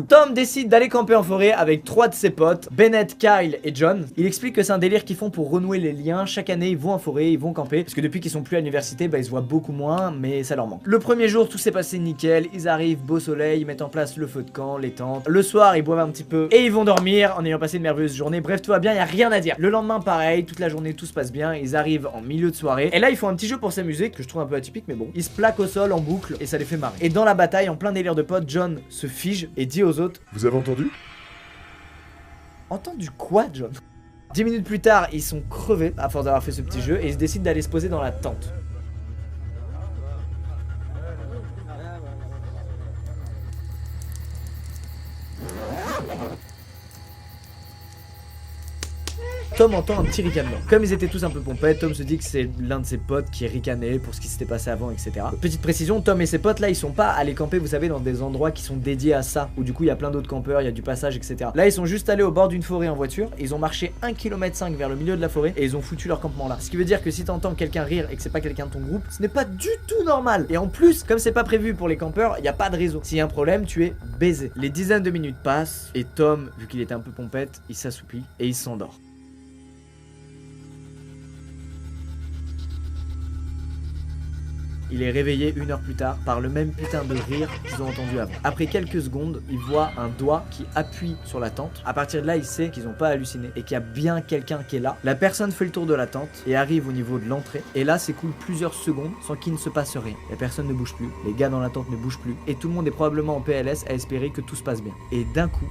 Tom décide d'aller camper en forêt avec 3 de ses potes, Bennett, Kyle et John. Il explique que c'est un délire qu'ils font pour renouer les liens. Chaque année, ils vont en forêt, ils vont camper. Parce que depuis qu'ils sont plus à l'université, bah ils se voient beaucoup moins, mais ça leur manque. Le premier jour, tout s'est passé nickel. Ils arrivent, beau soleil, ils mettent en place le feu de camp, les tentes. Le soir, ils boivent un petit peu et ils vont dormir en ayant passé une merveilleuse journée. Bref, tout va bien, y a rien à dire. Le lendemain, pareil, toute la journée, tout se passe bien. Ils arrivent en milieu de soirée. Et là, ils font un petit jeu pour s'amuser, que je trouve un peu atypique, mais bon. Ils se plaquent au sol en boucle et ça les fait marrer. Et dans la bataille, en plein délire de potes, John se fige et dit aux autres: Vous avez entendu? Entendu quoi, John? 10 minutes plus tard, ils sont crevés à force d'avoir fait ce petit jeu et ils décident d'aller se poser dans la tente. Tom entend un petit ricanement. Comme ils étaient tous un peu pompettes, Tom se dit que c'est l'un de ses potes qui ricanait pour ce qui s'était passé avant, etc. Petite précision, Tom et ses potes là, ils sont pas allés camper, vous savez, dans des endroits qui sont dédiés à ça, où du coup il y a plein d'autres campeurs, il y a du passage, etc. Là, ils sont juste allés au bord d'une forêt en voiture, ils ont marché 1,5 km vers le milieu de la forêt et ils ont foutu leur campement là. Ce qui veut dire que si t'entends quelqu'un rire et que c'est pas quelqu'un de ton groupe, ce n'est pas du tout normal. Et en plus, comme c'est pas prévu pour les campeurs, il y a pas de réseau. S'il y a un problème, tu es baisé. Les dizaines de minutes passent et Tom, vu qu'il était un peu pompette, il s'assoupit et il s'endort. Il est réveillé 1 heure plus tard par le même putain de rire qu'ils ont entendu avant. Après quelques secondes, il voit un doigt qui appuie sur la tente. À partir de là, il sait qu'ils n'ont pas halluciné et qu'il y a bien quelqu'un qui est là. La personne fait le tour de la tente et arrive au niveau de l'entrée. Et là, s'écoule plusieurs secondes sans qu'il ne se passe rien. La personne ne bouge plus, les gars dans la tente ne bougent plus et tout le monde est probablement en PLS à espérer que tout se passe bien. Et d'un coup,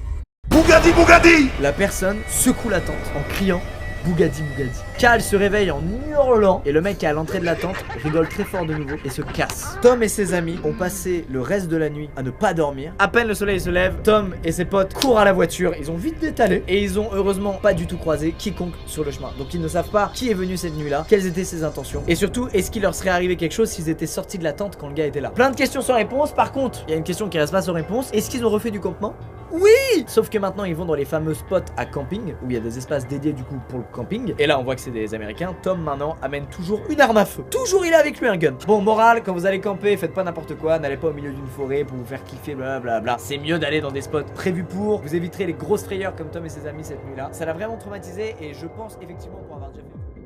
Bougadi Bougadi! la personne secoue la tente en criant Bougadi Bougadi. Cal se réveille en hurlant et le mec qui est à l'entrée de la tente rigole très fort de nouveau et se casse. Tom et ses amis ont passé le reste de la nuit à ne pas dormir. À peine le soleil se lève, Tom et ses potes courent à la voiture, ils ont vite détalé et ils ont heureusement pas du tout croisé quiconque sur le chemin. Donc ils ne savent pas qui est venu cette nuit-là, quelles étaient ses intentions et surtout est-ce qu'il leur serait arrivé quelque chose s'ils étaient sortis de la tente quand le gars était là. Plein de questions sans réponse. Par contre, il y a une question qui reste pas sans réponse. Est-ce qu'ils ont refait du campement? Oui! Sauf que maintenant ils vont dans les fameux spots à camping où il y a des espaces dédiés du coup pour le camping. Et là on voit que c'est des Américains. Tom maintenant amène toujours une arme à feu. Toujours il a avec lui un gun. Bon, morale, quand vous allez camper, faites pas n'importe quoi. N'allez pas au milieu d'une forêt pour vous faire kiffer, blablabla. C'est mieux d'aller dans des spots prévus pour. Vous éviterez les grosses frayeurs comme Tom et ses amis cette nuit-là. Ça l'a vraiment traumatisé et je pense effectivement pour avoir déjà fait.